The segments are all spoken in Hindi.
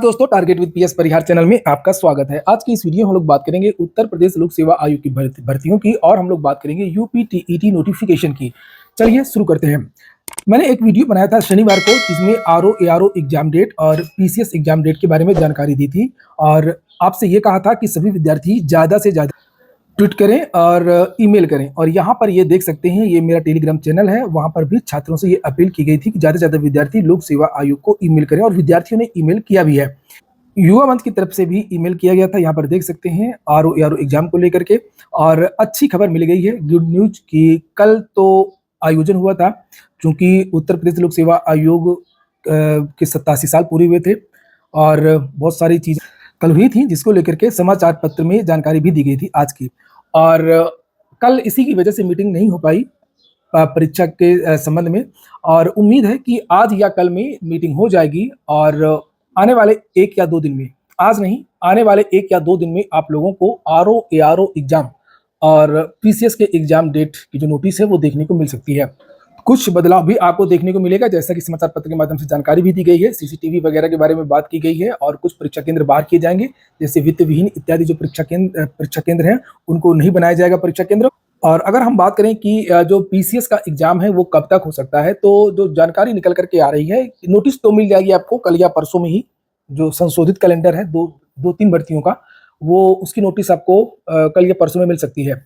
दोस्तों, target with PS Parihar channel में आपका स्वागत है। आज की इस वीडियो में हम लोग बात करेंगे उत्तर प्रदेश लोक सेवा आयोग की भर्तियों की और हम लोग बात करेंगे यूपीटीईटी नोटिफिकेशन की। चलिए शुरू करते हैं। मैंने एक वीडियो बनाया था शनिवार को, जिसमें आरओ एआरओ एग्जाम डेट और पीसीएस एग्जाम डेट के बारे में जानकारी दी थी और आपसे ये कहा था कि सभी विद्यार्थी ज़्यादा से ज़्यादा ट्वीट करें और ईमेल करें। और यहाँ पर ये देख सकते हैं, ये मेरा टेलीग्राम चैनल है, वहाँ पर भी छात्रों से ये अपील की गई थी कि ज़्यादा से ज़्यादा विद्यार्थी लोक सेवा आयोग को ईमेल करें और विद्यार्थियों ने ईमेल किया भी है। युवा मंच की तरफ से भी ईमेल किया गया था, यहाँ पर देख सकते हैं आरओ एआरओ एग्जाम को लेकर के। और अच्छी खबर मिल गई है, गुड न्यूज, कि कल तो आयोजन हुआ था, क्योंकि उत्तर प्रदेश लोक सेवा आयोग के 87 साल पूरे हुए थे और बहुत सारी चीज़ें कल हुई थी, जिसको लेकर के समाचार पत्र में जानकारी भी दी गई थी आज की। और कल इसी की वजह से मीटिंग नहीं हो पाई परीक्षा के संबंध में, और उम्मीद है कि आज या कल में मीटिंग हो जाएगी और आने वाले 1 या 2 दिन में, आज नहीं, आने वाले 1 या 2 दिन में आप लोगों को आरओ एआरओ एग्जाम और पीसीएस के एग्जाम डेट की जो नोटिस है वो देखने को मिल सकती है। कुछ बदलाव भी आपको देखने को मिलेगा, जैसा कि समाचार पत्र के माध्यम से जानकारी भी दी गई है। सीसीटीवी वगैरह के बारे में बात की गई है और कुछ परीक्षा केंद्र बाहर किए जाएंगे, जैसे वित्त विहीन इत्यादि जो परीक्षा केंद्र हैं उनको नहीं बनाया जाएगा परीक्षा केंद्र। और अगर हम बात करें कि जो पीसीएस का एग्जाम है वो कब तक हो सकता है, तो जो जानकारी निकल करके आ रही है, नोटिस तो मिल जाएगी आपको कल या परसों में ही। जो संशोधित कैलेंडर है दो तीन भर्तियों का, वो उसकी नोटिस आपको कल या परसों में मिल सकती है।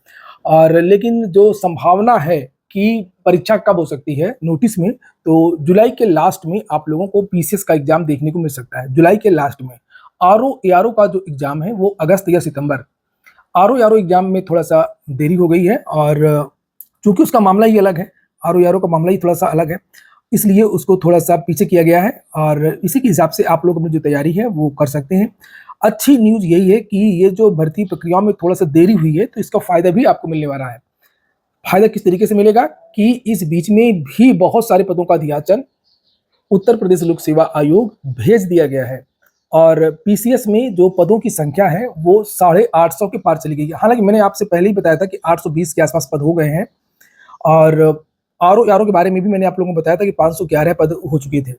और लेकिन जो संभावना है कि परीक्षा कब हो सकती है नोटिस में, तो जुलाई के लास्ट में आप लोगों को पीसीएस का एग्जाम देखने को मिल सकता है, जुलाई के लास्ट में। आरओ एआरओ का जो एग्जाम है वो अगस्त या सितंबर। आरओ एआरओ एग्जाम में थोड़ा सा देरी हो गई है और चूंकि उसका मामला ही अलग है, आरओ एआरओ का मामला ही थोड़ा सा अलग है, इसलिए उसको थोड़ा सा पीछे किया गया है और इसी के हिसाब से आप लोग अपनी जो तैयारी है वो कर सकते हैं। अच्छी न्यूज़ यही है कि ये जो भर्ती प्रक्रियाओं में थोड़ा सा देरी हुई है, तो इसका फ़ायदा भी आपको मिलने वाला है। फ़ायदा किस तरीके से मिलेगा कि इस बीच में भी बहुत सारे पदों का अध्याचन उत्तर प्रदेश लोक सेवा आयोग भेज दिया गया है और पीसीएस में जो पदों की संख्या है वो 850 के पार चली गई है। हालांकि मैंने आपसे पहले ही बताया था कि 820 के आसपास पद हो गए हैं और आरओ एआरओ के बारे में भी मैंने आप लोगों को बताया था कि 511 पद हो चुके थे।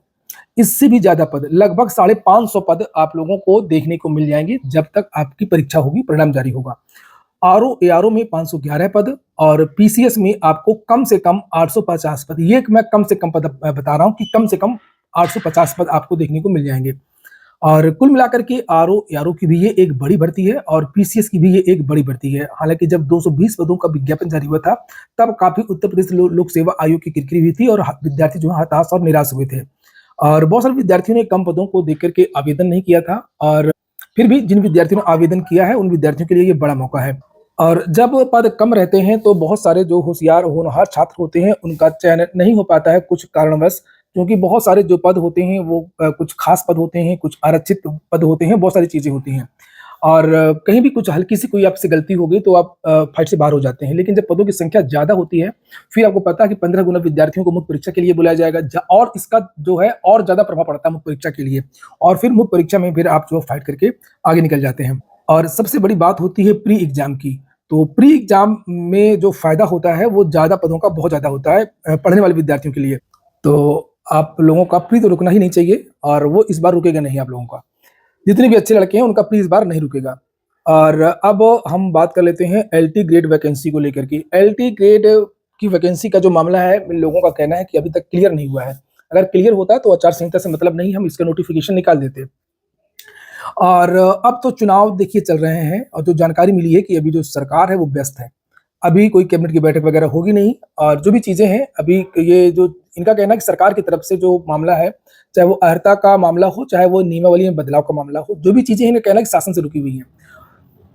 इससे भी ज्यादा पद, लगभग 550 पद आप लोगों को देखने को मिल जाएंगे जब तक आपकी परीक्षा होगी, परिणाम जारी होगा। आरओ एआरओ में 511 पद और पीसीएस में आपको कम से कम 850 पद, ये मैं कम से कम पद बता रहा हूं कि कम से कम 850 पद आपको देखने को मिल जाएंगे। और कुल मिलाकर के आरओ एआरओ की भी ये एक बड़ी भर्ती है और पीसीएस की भी ये एक बड़ी भर्ती है। हालांकि जब 220 पदों का विज्ञापन जारी हुआ था, तब काफी उत्तर प्रदेश लोक सेवा आयोग की किरकिरी हुई थी और विद्यार्थी जो है हताश और निराश हुए थे और बहुत सारे विद्यार्थियों ने कम पदों को देख करके आवेदन नहीं किया था। और फिर भी जिन विद्यार्थियों ने आवेदन किया है उन विद्यार्थियों के लिए ये बड़ा मौका है। और जब पद कम रहते हैं तो बहुत सारे जो होशियार होनहार छात्र होते हैं उनका चयन नहीं हो पाता है कुछ कारणवश, क्योंकि बहुत सारे जो पद होते हैं वो कुछ खास पद होते हैं, कुछ आरक्षित पद होते हैं, बहुत सारी चीजें होती हैं और कहीं भी कुछ हल्की सी कोई आपसे गलती हो गई तो आप फाइट से बाहर हो जाते हैं। लेकिन जब पदों की संख्या ज्यादा होती है, फिर आपको पता है कि 15 गुना विद्यार्थियों को मुख्य परीक्षा के लिए बुलाया जाएगा और इसका जो है और ज्यादा प्रभाव पड़ता है मुख्य परीक्षा के लिए, और फिर मुख्य परीक्षा में फिर आप जो फाइट करके आगे निकल जाते हैं। और सबसे बड़ी बात होती है प्री एग्जाम की। तो प्री एग्जाम में जो फायदा होता है वो ज्यादा पदों का बहुत ज्यादा होता है पढ़ने वाले विद्यार्थियों के लिए। तो आप लोगों का प्री तो रुकना ही नहीं चाहिए और वो इस बार रुकेगा नहीं। आप लोगों का जितने भी अच्छे लड़के हैं उनका प्री इस बार नहीं रुकेगा। और अब हम बात कर लेते हैं एलटी ग्रेड वैकेंसी को लेकर के। एलटी ग्रेड की वैकेंसी का जो मामला है, लोगों का कहना है कि अभी तक क्लियर नहीं हुआ है। अगर क्लियर होता तो आचार संहिता से मतलब नहीं, हम इसका नोटिफिकेशन निकाल देते। और अब तो चुनाव देखिए चल रहे हैं और जो जानकारी मिली है कि अभी जो सरकार है वो व्यस्त है, अभी कोई कैबिनेट की बैठक वगैरह होगी नहीं। और जो भी चीजें हैं अभी, ये जो इनका कहना है कि सरकार की तरफ से जो मामला है, चाहे वो अर्हता का मामला हो, चाहे वो नियमावली में बदलाव का मामला हो, जो भी चीजें इनका कहना है कि शासन से रुकी हुई है।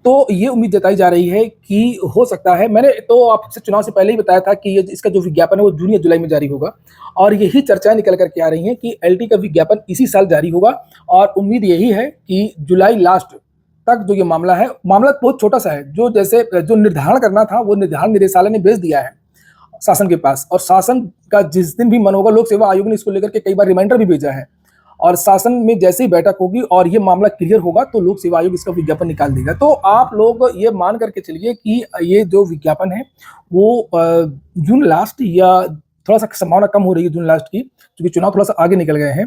तो ये उम्मीद जताई जा रही है कि हो सकता है, मैंने तो आपसे चुनाव से पहले ही बताया था कि ये इसका जो विज्ञापन है वो जून या जुलाई में जारी होगा और यही चर्चाएं निकल करके आ रही हैं कि एलटी का विज्ञापन इसी साल जारी होगा। और उम्मीद यही है कि जुलाई लास्ट तक जो ये मामला है, मामला बहुत छोटा सा है, जो जैसे जो निर्धारण करना था वो निर्धारण निदेशालय ने भेज दिया है शासन के पास, और शासन का जिस दिन भी मन होगा, लोक सेवा आयोग ने इसको लेकर के कई बार रिमाइंडर भी भेजा है, और शासन में जैसे ही बैठक होगी और ये मामला क्लियर होगा तो लोक सेवा आयोग इसका विज्ञापन निकाल देगा। तो आप लोग ये मान करके चलिए कि ये जो विज्ञापन है वो जून लास्ट या थोड़ा सा संभावना कम हो रही है जून लास्ट की, क्योंकि चुनाव थोड़ा सा आगे निकल गए हैं।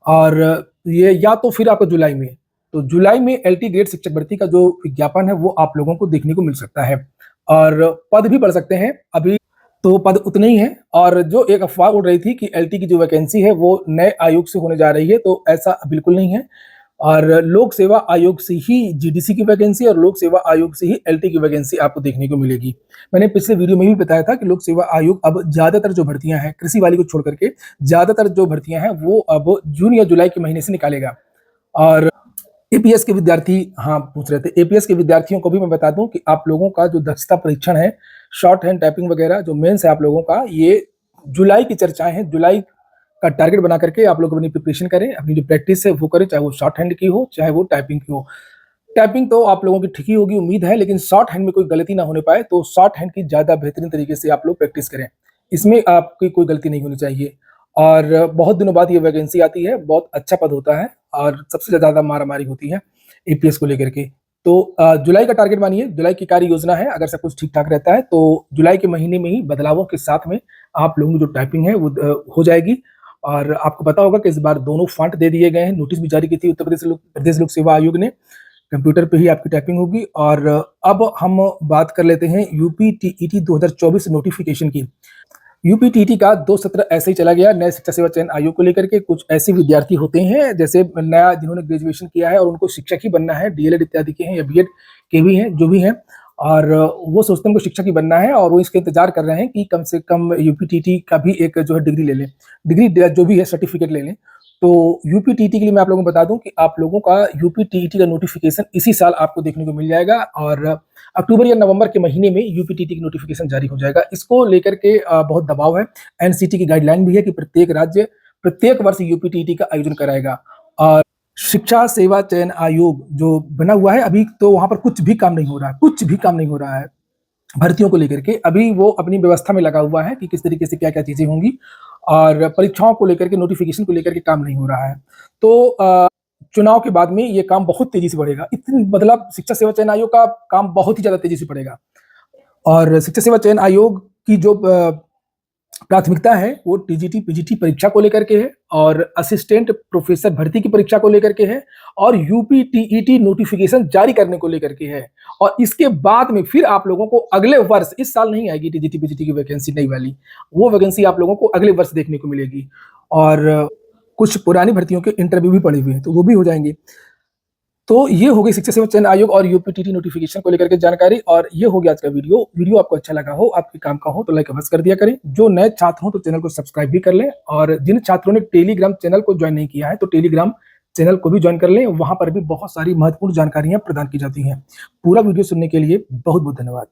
और ये या तो फिर आपको जुलाई में, तो जुलाई में एलटी ग्रेड शिक्षक भर्ती का जो विज्ञापन है वो आप लोगों को देखने को मिल सकता है, और पद भी बढ़ सकते हैं। अभी तो पद उतने ही हैं, और जो एक अफवाह उड़ रही थी कि एलटी की जो वैकेंसी है वो नए आयोग से होने जा रही है, तो ऐसा बिल्कुल नहीं है। और लोक सेवा आयोग से ही जीडीसी की वैकेंसी और लोक सेवा आयोग से ही एलटी की वैकेंसी आपको देखने को मिलेगी। मैंने पिछले वीडियो में भी बताया था कि लोक सेवा आयोग अब ज्यादातर जो भर्तियां हैं, कृषि वाली को छोड़ करके ज्यादातर जो भर्तियां हैं वो अब जून या जुलाई के महीने से निकालेगा। और एपीएस के विद्यार्थी, हाँ पूछ रहे थे, एपीएस के विद्यार्थियों को भी मैं बता दूं कि आप लोगों का जो दक्षता परीक्षण है, शॉर्ट हैंड टाइपिंग वगैरह जो मेंस है आप लोगों का, ये जुलाई की चर्चाएं हैं। जुलाई का टारगेट बना करके आप लोग अपनी प्रिपरेशन करें, अपनी जो प्रैक्टिस है वो करें, चाहे वो शॉर्ट हैंड की हो चाहे वो टाइपिंग की हो। टाइपिंग तो आप लोगों की ठीक ही होगी उम्मीद है, लेकिन शॉर्ट हैंड में कोई गलती ना होने पाए, तो शॉर्ट हैंड की ज्यादा बेहतरीन तरीके से आप लोग प्रैक्टिस करें, इसमें आपकी कोई गलती नहीं होनी चाहिए। और बहुत दिनों बाद ये वैकेंसी आती है, बहुत अच्छा पद होता है और सबसे ज्यादा मारामारी होती है एपीएस को लेकर के। तो जुलाई का टारगेट मानिए, जुलाई की कार्य योजना है, अगर सब कुछ ठीक ठाक रहता है तो जुलाई के महीने में ही बदलावों के साथ में आप लोगों की जो टाइपिंग है वो हो जाएगी। और आपको पता होगा कि इस बार दोनों फॉन्ट दे दिए गए हैं, नोटिस भी जारी की थी उत्तर प्रदेश लोक सेवा आयोग ने, कंप्यूटर पे ही आपकी टाइपिंग होगी। और अब हम बात कर लेते हैं यूपी टीईटी 2024 नोटिफिकेशन की। यूपी टीईटी का 2 सत्र ऐसे ही चला गया नए शिक्षा सेवा चयन आयोग को लेकर के। कुछ ऐसे विद्यार्थी होते हैं जैसे नया जिन्होंने ग्रेजुएशन किया है और उनको शिक्षक ही बनना है, डीएलएड इत्यादि के हैं या बीएड के भी हैं, जो भी हैं, और वो सोचते हैं उनको शिक्षक ही बनना है और वो इसका इंतजार कर रहे हैं कि कम से कम यूपी टीईटी का भी एक जो है डिग्री ले लें, डिग्री जो भी है सर्टिफिकेट ले लें। तो यूपी टीईटी के लिए मैं आप लोगों को बता दूं कि आप लोगों का यूपी टीईटी का नोटिफिकेशन इसी साल आपको देखने को मिल जाएगा, और अक्टूबर या नवंबर के महीने में यूपी टीईटी की नोटिफिकेशन जारी हो जाएगा। इसको लेकर के बहुत दबाव है, एनसीटी की गाइडलाइन भी है कि प्रत्येक राज्य प्रत्येक वर्ष यूपी टीईटी का आयोजन कराएगा। और शिक्षा सेवा चयन आयोग जो बना हुआ है, अभी तो वहां पर कुछ भी काम नहीं हो रहा है, कुछ भी काम नहीं हो रहा है भर्तियों को लेकर के। अभी वो अपनी व्यवस्था में लगा हुआ है कि किस तरीके से क्या क्या चीजें होंगी, और परीक्षाओं को लेकर के, नोटिफिकेशन को लेकर के काम नहीं हो रहा है। तो चुनाव के बाद में ये काम बहुत तेजी से बढ़ेगा, इतनी मतलब शिक्षा सेवा चयन आयोग का काम बहुत ही ज्यादा तेजी से बढ़ेगा। और शिक्षा सेवा चयन आयोग की जो प्राथमिकता है वो टीजीटी पीजीटी परीक्षा को लेकर के है, और असिस्टेंट प्रोफेसर भर्ती की परीक्षा को लेकर के है, और यूपी टीईटी नोटिफिकेशन जारी करने को लेकर के है। और इसके बाद में फिर आप लोगों को अगले वर्ष, इस साल नहीं आएगी टीजीटी पीजीटी की वैकेंसी नई वाली, वो वैकेंसी आप लोगों को अगले वर्ष देखने को मिलेगी। और कुछ पुरानी भर्तियों के इंटरव्यू भी पड़े हुए हैं तो वो भी हो जाएंगे। तो ये हो गई शिक्षा सेवा चयन आयोग और यूपी टीईटी नोटिफिकेशन को लेकर के जानकारी, और ये हो गया आज का वीडियो आपको अच्छा लगा हो, आपके काम का हो तो लाइक अवश्य कर दिया करें। जो नए छात्र हो तो चैनल को सब्सक्राइब भी कर लें, और जिन छात्रों ने टेलीग्राम चैनल को ज्वाइन नहीं किया है तो टेलीग्राम चैनल को भी ज्वाइन कर लें, वहां पर भी बहुत सारी महत्वपूर्ण जानकारियां प्रदान की जाती हैं। पूरा वीडियो सुनने के लिए बहुत बहुत धन्यवाद।